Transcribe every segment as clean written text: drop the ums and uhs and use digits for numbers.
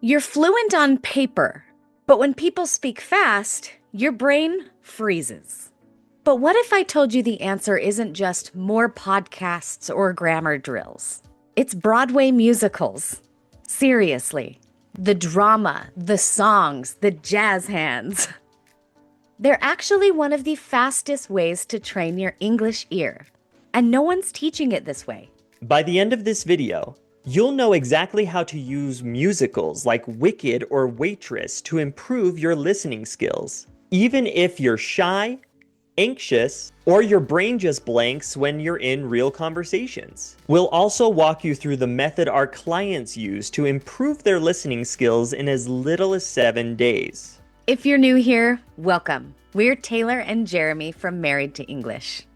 You're fluent on paper, but when people speak fast, your brain freezes. But what if I told you the answer isn't just more podcasts or grammar drills? It's Broadway musicals. Seriously. The drama, the songs, the jazz hands. They're actually one of the fastest ways to train your English ear. And no one's teaching it this way. By the end of this video, you'll know exactly how to use musicals like Wicked or Waitress to improve your listening skills, even if you're shy, anxious, or your brain just blanks when you're in real conversations. We'll also walk you through the method our clients use to improve their listening skills in as little as 7 days. If you're new here, welcome. We're Taylor and Jeremy from Married to English.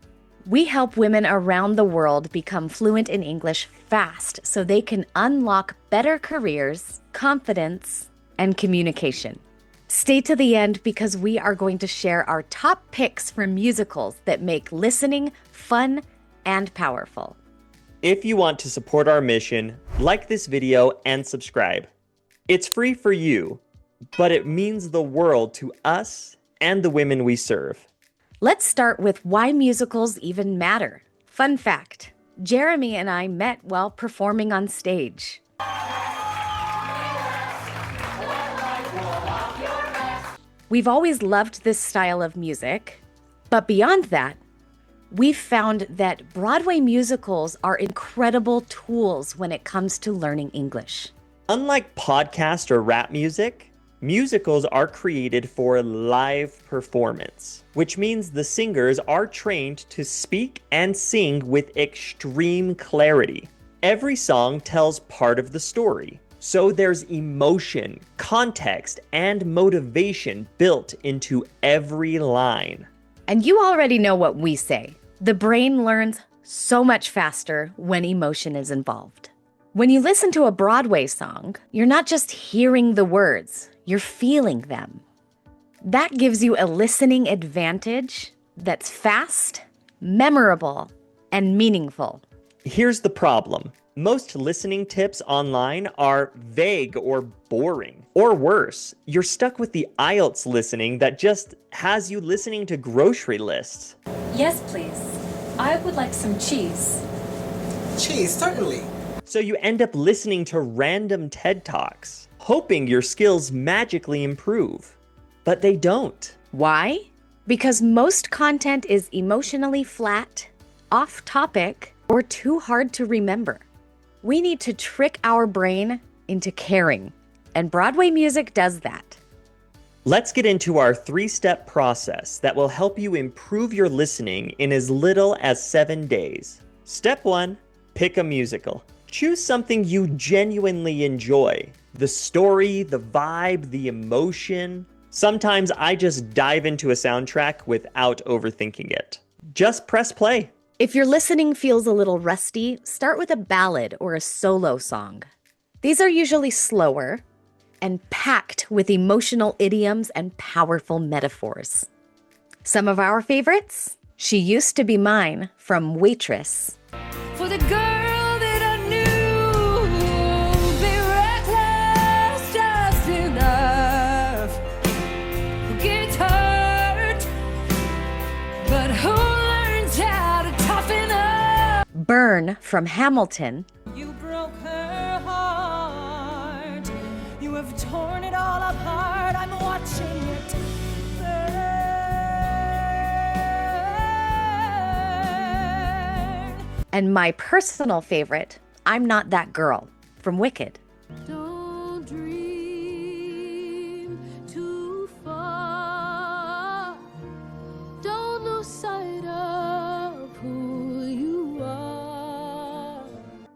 We help women around the world become fluent in English fast so they can unlock better careers, confidence, and communication. Stay to the end because we are going to share our top picks for musicals that make listening fun and powerful. If you want to support our mission, like this video and subscribe. It's free for you, but it means the world to us and the women we serve. Let's start with why musicals even matter. Fun fact, Jeremy and I met while performing on stage. We've always loved this style of music, but beyond that, we've found that Broadway musicals are incredible tools when it comes to learning English. Unlike podcast or rap music, musicals are created for live performance, which means the singers are trained to speak and sing with extreme clarity. Every song tells part of the story, so there's emotion, context, and motivation built into every line. And you already know what we say. The brain learns so much faster when emotion is involved. When you listen to a Broadway song, you're not just hearing the words, you're feeling them. That gives you a listening advantage that's fast, memorable, and meaningful. Here's the problem. Most listening tips online are vague or boring. Or worse, you're stuck with the IELTS listening that just has you listening to grocery lists. Yes, please. I would like some cheese. Cheese, certainly. So you end up listening to random TED Talks, hoping your skills magically improve. But they don't. Why? Because most content is emotionally flat, off topic, or too hard to remember. We need to trick our brain into caring, and Broadway music does that. Let's get into our 3-step process that will help you improve your listening in as little as 7 days. Step 1, pick a musical. Choose something you genuinely enjoy. The story, the vibe, the emotion. Sometimes I just dive into a soundtrack without overthinking it. Just press play. If your listening feels a little rusty, start with a ballad or a solo song. These are usually slower and packed with emotional idioms and powerful metaphors. Some of our favorites? She Used to Be Mine from Waitress. For the girl that I knew, be reckless just enough. Who gets hurt, but who learns how to toughen up? Burn from Hamilton. You broke her heart. You have torn it all apart. I'm watching it burn. And my personal favorite, I'm Not That Girl from Wicked. Don't dream too far. Don't lose sight of who you are.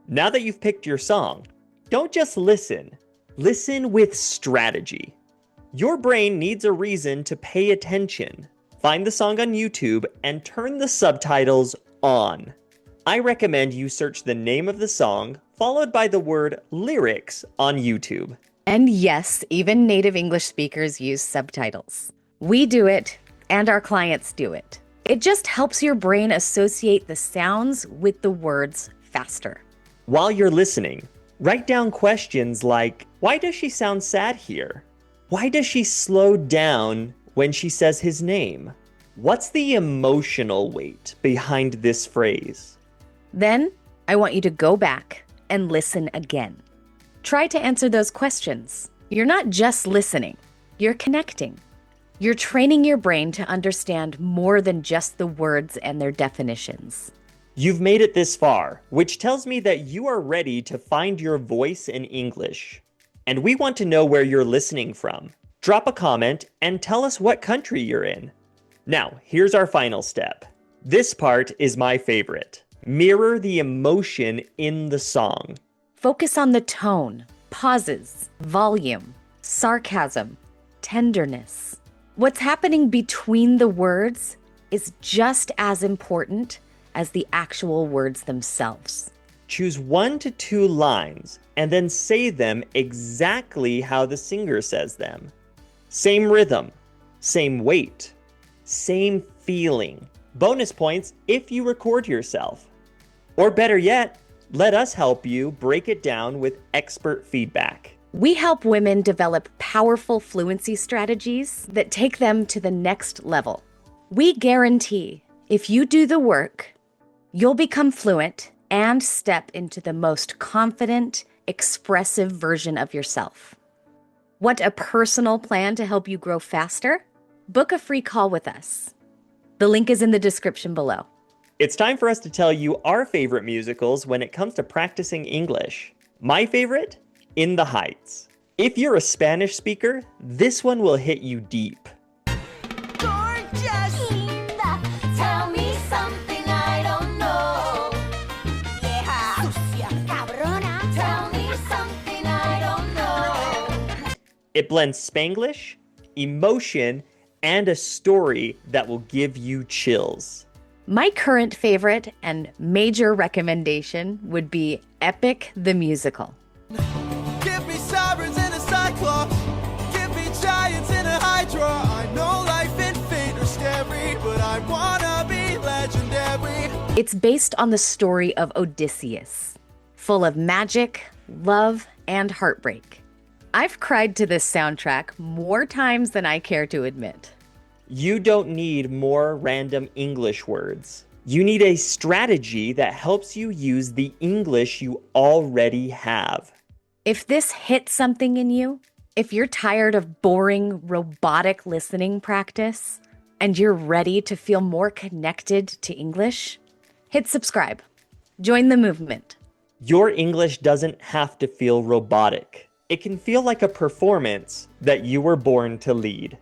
Now that you've picked your song, don't just listen. Listen with strategy. Your brain needs a reason to pay attention. Find the song on YouTube and turn the subtitles on. I recommend you search the name of the song, followed by the word lyrics on YouTube. And yes, even native English speakers use subtitles. We do it, and our clients do it. It just helps your brain associate the sounds with the words faster. While you're listening, write down questions like, Why does she sound sad here? Why does she slow down when she says his name? What's the emotional weight behind this phrase? Then I want you to go back and listen again. Try to answer those questions. You're not just listening, you're connecting. You're training your brain to understand more than just the words and their definitions. You've made it this far, which tells me that you are ready to find your voice in English. And we want to know where you're listening from. Drop a comment and tell us what country you're in. Now, here's our final step. This part is my favorite. Mirror the emotion in the song. Focus on the tone, pauses, volume, sarcasm, tenderness. What's happening between the words is just as important as the actual words themselves. Choose 1 to 2 lines and then say them exactly how the singer says them. Same rhythm, same weight, same feeling. Bonus points if you record yourself. Or better yet, let us help you break it down with expert feedback. We help women develop powerful fluency strategies that take them to the next level. We guarantee if you do the work, you'll become fluent and step into the most confident, expressive version of yourself. Want a personal plan to help you grow faster? Book a free call with us. The link is in the description below. It's time for us to tell you our favorite musicals when it comes to practicing English. My favorite? In the Heights. If you're a Spanish speaker, this one will hit you deep. Gorgeous. Linda, tell me something I don't know. Yeah. Sucia, cabrona. Tell me something I don't know. It blends Spanglish, emotion, and a story that will give you chills. My current favorite and major recommendation would be Epic the Musical. Give me sirens in a cyclops. Give me giants in a hydra. I know life in fate are scary, but I wanna be legendary. It's based on the story of Odysseus, full of magic, love, and heartbreak. I've cried to this soundtrack more times than I care to admit. You don't need more random English words. You need a strategy that helps you use the English you already have. If this hits something in you, if you're tired of boring, robotic listening practice, and you're ready to feel more connected to English, hit subscribe. Join the movement. Your English doesn't have to feel robotic. It can feel like a performance that you were born to lead.